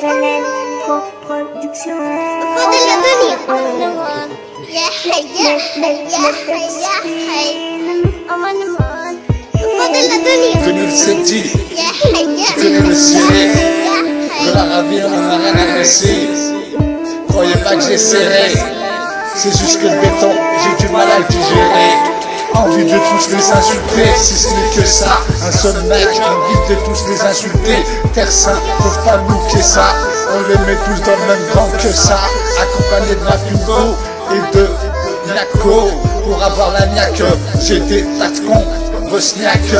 FNN Production. Connu le Seti, connu le Siré, de la ravine on n'a rien à laisser. Croyez pas que j'essaierai, c'est juste que le béton, j'ai du mal à le digérer. Envie de tous les insulter, si ce n'est que ça. Un seul mec, envie de tous les insulter. Terre Saint, peuvent pas nous ça. On les met tous dans le même gang que ça. Accompagné de la Pingo et de Niako. Pour avoir la niaque, j'ai des tas de cons, bosniaques.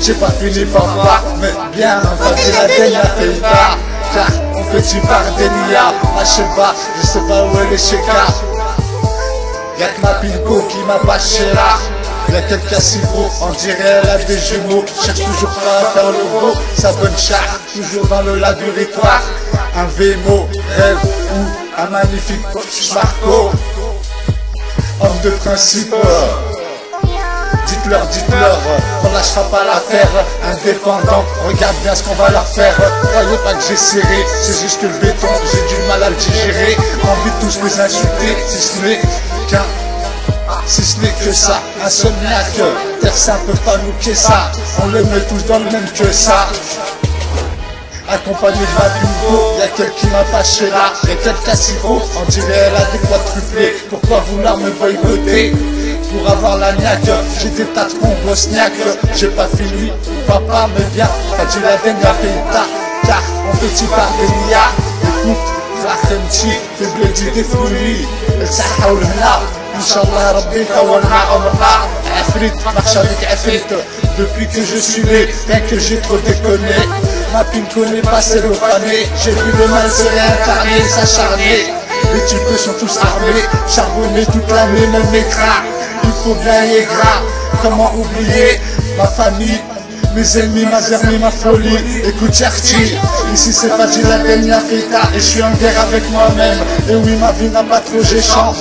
J'ai pas fini par voir, mais bien, vas-y la dénia fait pas. Car on fait du par dénia. Ah, je sais pas où est les chékas. Y'a que ma Pingo qui m'a bâché là. Y'a quelqu'un si gros, on dirait elle a des jumeaux. Cherche toujours pas à faire le gros, sa bonne charte, toujours dans le laboratoire. Un VMO, rêve ou un magnifique Marco. Homme de principe, dites-leur, on lâchera pas l'affaire. Indépendant, regarde bien ce qu'on va leur faire. Croyez pas que j'ai serré, c'est juste que le béton, j'ai du mal à le digérer. Envie de tous les insulter, si ce n'est que ça, un seul niaque. Terre Saint peut pas nous que ça, on les met tous dans le même que ça. Accompagné de ma Pingo, y'a quelqu'un qui m'a fâché là. Y'a quelqu'un si gros, on dirait elle a des quadruplés. Pourquoi vouloir me boycotter? Pour avoir la niaque, j'ai des tas de cons bosniaques. J'ai pas fini, papa me vient, t'as dit la dernière fait car on fait par des milliards. Écoute, فخمتي في بلادي دي فلولي الصحة والهنا إن شاء الله ربي يطولنا عمرنا عفريت مخشى بك عفريت. Depuis que je suis né, bien que j'ai trop déconné, ma Pingo n'est pas celle au pané. J'ai vu le mal se réincarner, s'acharner. Les types sont tous armés, charbonnés toute l'année, même les gras. Il faut bien et gras, comment oublier ma famille, mes ennemis, ma vermine, ma folie. Écoute Cherchi, ici c'est Fadji la dernière feta. Et je suis en guerre avec moi-même. Et oui, ma vie n'a pas trop j'échange.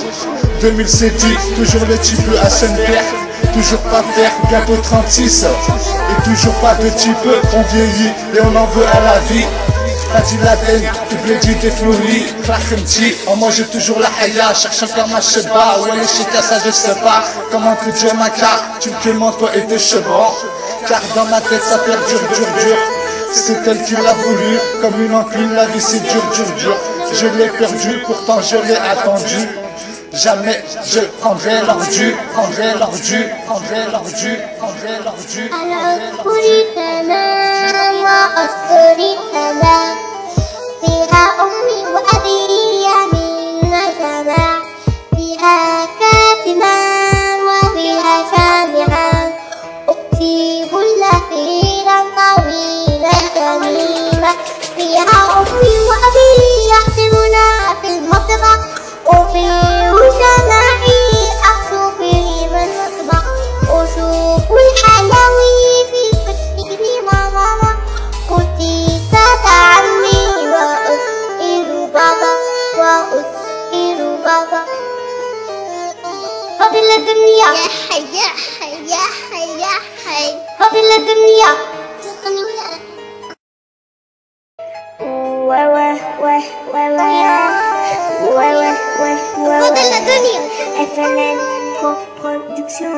2007, toujours le type à Saint-Pierre. Toujours pas faire, bientôt 36. Et toujours pas de type, on vieillit et on en veut à la vie. Fadji la dernière, tu blédis des fleuris. Flakhemti, on mange toujours la haya. Cherche encore ma cheba, ouais les chitas ça je sais pas. Comment que Dieu ma carte, tu me demandes toi et tes chevrons. Car dans ma tête ça perdure, dur. C'est elle qui l'a voulu, comme une encline, la vie c'est dur. Je l'ai perdu, pourtant je l'ai attendu. Jamais je prendrai l'ordu. فيها أمي وأبي يحسبنا في المطبخ وفي وجناحي أخشو في المطبخ وشوف الحلاوي في قسمي ماما قلت سات عمي وأسئل بابا قبل الدنيا يا حي قبل الدنيا FNN Production.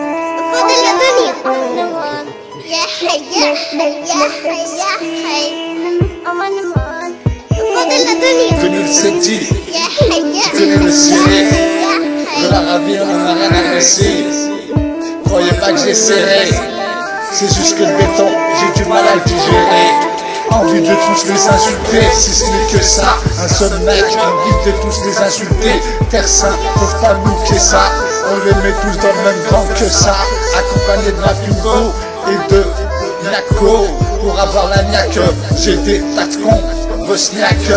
Connu le Seti, connu le Siré, de la ravine on n'a rien à laisser. Croyez pas que j'essaierai, c'est juste que le béton, j'ai du mal à le digérer. Envie de tous les insulter, si ce n'est que ça. Un seul mec, envie de tous les insulter. Terre Saint, peuvent pas nous ça. On les met tous dans le même gang que ça. Accompagné de la Pingo et de Niako. Pour avoir la niaque, j'ai des tas de cons bosniaques.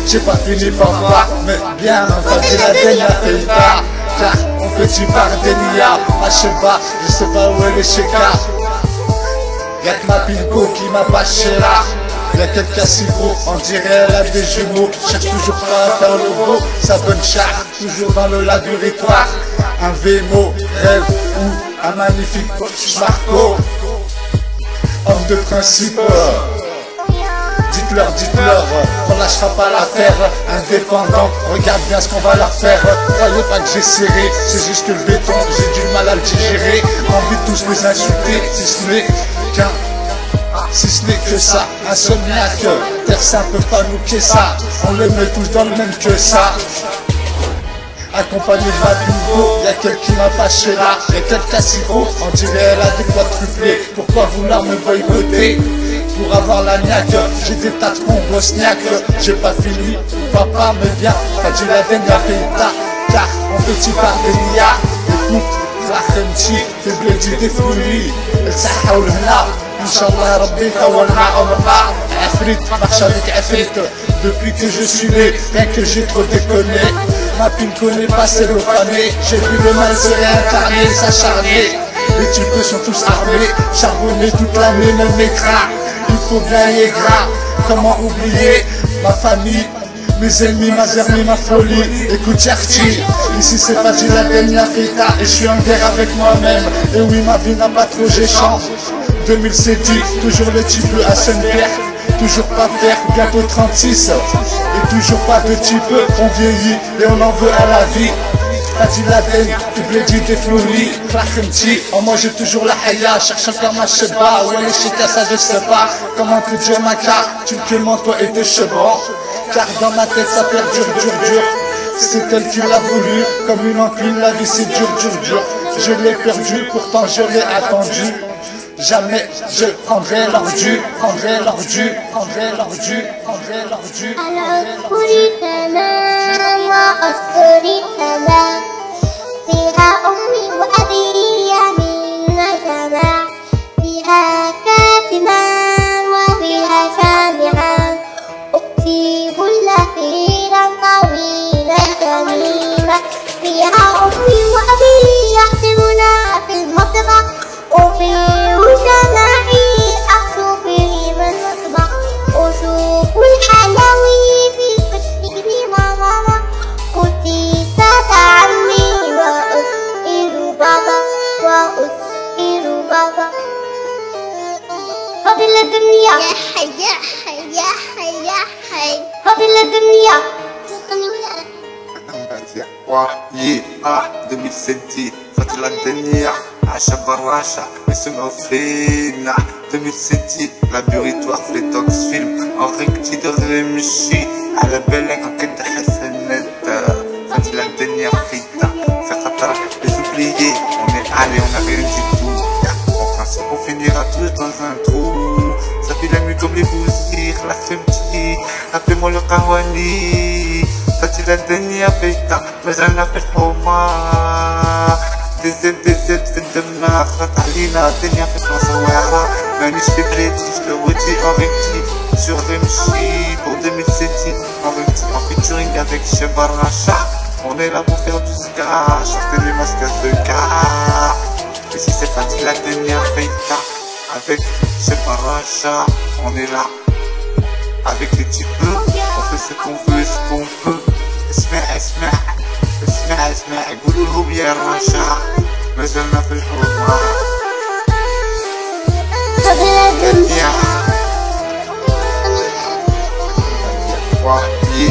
J'ai pas fini par voir, mais bien, vas-y la dénia fait pas. Car on fait du par dénia. Ah, je sais pas où est les chékas. Y'a que ma Pingo qui m'a bâché là. Y'a quelqu'un si gros, on dirait elle a des jumeaux. Cherche toujours pas à faire le gros, sa bonne charte, toujours dans le laboratoire. Un VMO, rêve ou un magnifique Marco. homme de principe. Dites-leur, on lâchera pas l'affaire. Indépendant, regarde bien ce qu'on va leur faire. Croyez pas que j'ai serré, c'est juste que le béton, j'ai du mal à le digérer. Envie de tous les insulter, si ce n'est que ça, insomniaque. Personne peut pas nous que ça, on les met tous dans le même que ça. Accompagné de ma bingo, y'a quelqu'un qui m'a fâché là, y'a quelqu'un si gros, on dirait elle a des quoi triplés. Pourquoi vouloir me boycotter? Pour avoir la niaque, j'ai des tas de cons bosniaques. J'ai pas fini, papa me vient, t'as dit la dernière feita, car on petit par des nias. Écoute, Flachemti, في بلادي دفولي الصحة والهنا إن شاء الله ربي يطول عمرنا. عفريت مخشالك عفريت. Depuis que je suis né, bien que j'ai trop déconné, ma pile connaît pas c'est le fané. J'ai vu le mal se réincarner, s'acharner. Les types sont tous armés, charbonnés toute l'année, même mes crins. Il faut bien y gras, comment oublier ma famille, mes ennemis, ma zermie, ma folie. Écoute Cherchi, ici c'est facile la dernière feta. Et je suis en guerre avec moi-même. Et oui, ma vie n'a pas trop j'échange. 2007, toujours le type à Saint-Pierre. Toujours pas faire, bientôt 36. Et toujours pas de type, on vieillit et on en veut à la vie. Fadi Laden, tu blédis des fleuris, Flachemti, oh moi j'ai toujours la haya, cherche encore ma cheba, ouais les chitas ça je sais pas, comment te dire ma carte, tu me clémentes toi et tes chevrons, car dans ma tête ça perdure, dur, c'est elle qui l'a voulu, comme une enclume la vie c'est dur, je l'ai perdu, pourtant je l'ai attendu. Jamais je prendrai l'ordu, prendrai l'ordu. على أذكر تمام وأذكر تمام فيها أمي وأبي يمين جماع فيها كاتما وفيها سامعا أكتب لفيرا طويلا جميلا فيها أمي وأبي يحسبنا في المطبخ وفي جماعي أخطب من المطبخ وشوف الحلاوي في قشري ماما قلتي سات عمي وأسئل بابا قبل الدنيا يا حي يا حي يا حي يا حي قبل الدنيا وحي 2007 فترة الدنيا عشا براشا يسمعوا فينا 2007 لابوريتوار في لي توكس فيلم اوريك تيدغري مشي على بالك هكا حسنات فترة الدنيا فيتا في خطر les oubliés on est allé on a rien du tout en principe on finira tous dans un trou ça fait la nuit comme les bousiers la femti appelez-moi le Kawani فترة الدنيا فيتا مازالنا في الحومة دزت في الدماغ خط علينا الدنيا في مصوارة مانيش في بلادي جلوتي اوريكتي sur Remchi pour 2007 en featuring avec Cheba Racha. On est là pour faire du ska, sortez les masques à ce cas. Et si c'est Fadi la dernière feita avec Cheba Racha, on est là avec les types, on fait ce qu'on veut, ce qu'on peut. اسمع قولوا لهم يا الرشا مازلنا في الحومة قبل الدنيا وحي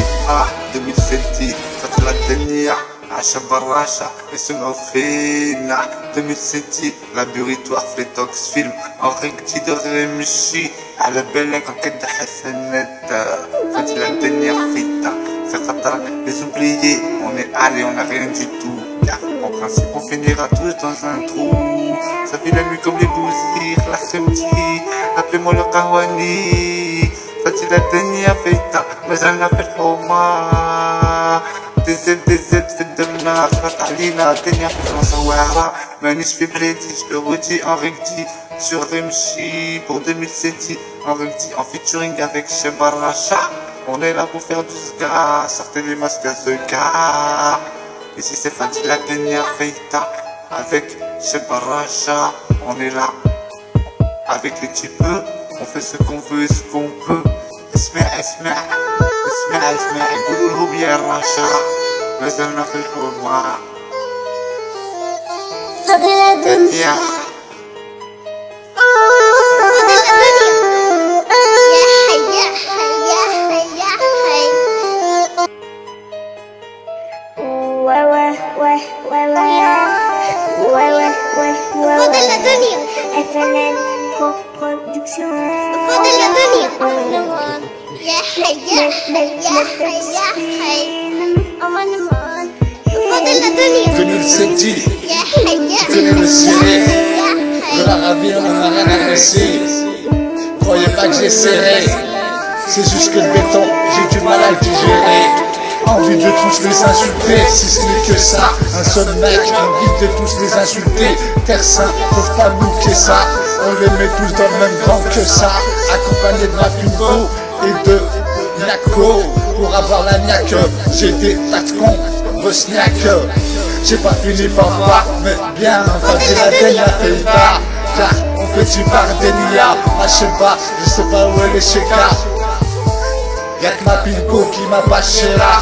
2007 فترة الدنيا عشا براشا يسمعوا فينا 2007 لابوريتوار في لي توكس فيلم اوريك تيدغري مشي على بالك هكا حسنات فترة الدنيا فيتا في خطر les oubliés, on est allé, on a rien du tout. En principe, on finira tous dans un trou. Ça fait la nuit comme les bousirs, la semti. Appelez-moi le Kawani. Fati la dernière feita, mais elle n'a fait l'homa. DZ في الدماغ خط علينا الدنيا في مصوارة مانيش في بلادي je le redis en recti sur Remchi pour 2007 en recti en featuring avec Cheba Racha. On est là pour faire du ska, sortez les masques à ce cas. Et si c'est Fadi la dernière feita avec Cheba Racha, on est là avec les types, on fait ce qu'on veut et ce qu'on peut. اسمع قولوا لهم يا الرشا مازلنا في الحومة قبل الدنيا فاضل الدنيا FNN Production فاضل الدنيا يا حي يا حي يا حي يا حي فاضل الدنيا 2007, يا حي يا tu connais le ciré. يا De la ravie, on en a rien à laisser. Croyez pas que j'essaierai. C'est juste que le béton, j'ai du mal à le digérer. Envie de tous les insulter, si ce n'est que ça. Un seul mec, envie de tous les insulter. Terre saint, peuvent pas bouquer ça. On les met tous dans le même gang que ça. Accompagné de ma pimpo et de Niako. Pour avoir la niaque, j'ai des tas de cons, bosniaques. J'ai pas fini par voir, mais bien, enfin j'ai la denne à Pays-Bas. Car on fait du Bardenia, je sais pas où est les Sheka. Y'a que ma pimpo qui m'a bâché là.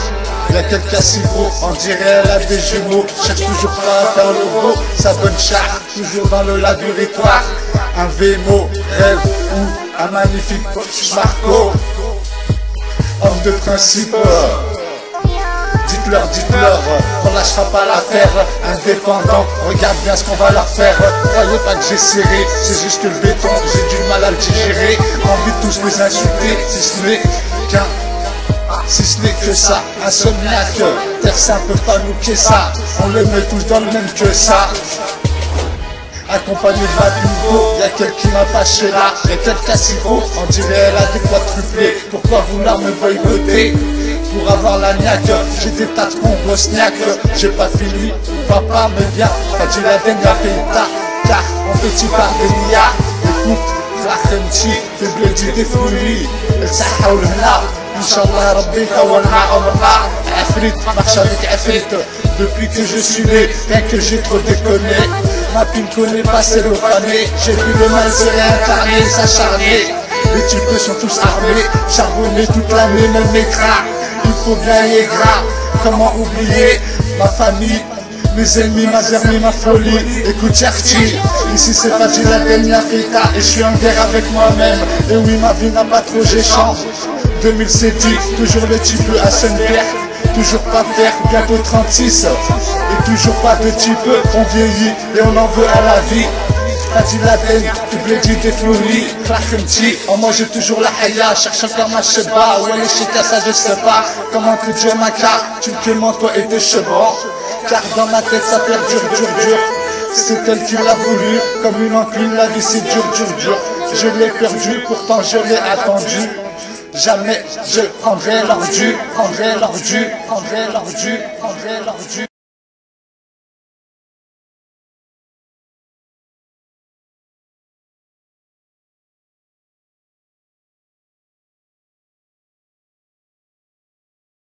Y'a quelqu'un si gros, on dirait elle a des jumeaux. Cherche toujours pas à faire le beau, sa bonne charte, toujours dans le laboratoire. Un VMO, rêve ou un magnifique Marco. Homme de principe. Dites-leur, on lâchera pas l'affaire. Indépendant, regarde bien ce qu'on va leur faire. Croyez pas que j'ai serré, c'est juste que le béton, j'ai du mal à le digérer. Envie de tous les insulter, si ce n'est que ça, insomniaque. Terre saint peut pas nous que ça, on les met tous dans le même que ça. Accompagné de ma pimpo, y'a quelqu'un qui m'a fâché là. Y'a quelqu'un si gros, on dirait elle a des poids triplés. Pourquoi vouloir me boycotter? Pour avoir la niaque, j'ai des tas de cons bosniaques. J'ai pas fini, papa me vient, t'as dit la dengue à Peita. Car on petit Bardenia, écoute, Flachemti, في بلادي دفولي الصحة والهنا إن شاء الله ربي يطولنا عمرنا. عفريت ما خشالك عفريت. Depuis que je suis né, bien que j'ai trop déconné. Ma pimpo n'est pas cellophanée. J'ai vu le mal se réincarner, s'acharner. Les types sont tous armés, charbonnés toute l'année, même mes crins. Il faut bien les gras, comment oublier ma famille, mes ennemis, ma zermie, ma folie. Écoute Cherchi, ici c'est facile la dernière feta. Et je suis en guerre avec moi-même. Et oui, ma vie n'a pas trop j'échange. 2007, toujours le type à Saint-Pierre. Toujours pas faire, bientôt 36. Et toujours pas de type, on vieillit et on en veut à la vie. T'as dit la peine, tu blédis des fleuris. Flachemti, on mange toujours la haya. Cherche encore ma cheba, où elle est chez ça je sais pas. Comment te dire ma carte, tu me demandes toi et tes chevrons. Car dans ma tête ça perdure, dur. C'est elle qui l'a voulu, comme une encline, la vie c'est dur. Je l'ai perdu, pourtant je l'ai attendu. Jamais je prendrai l'ordu.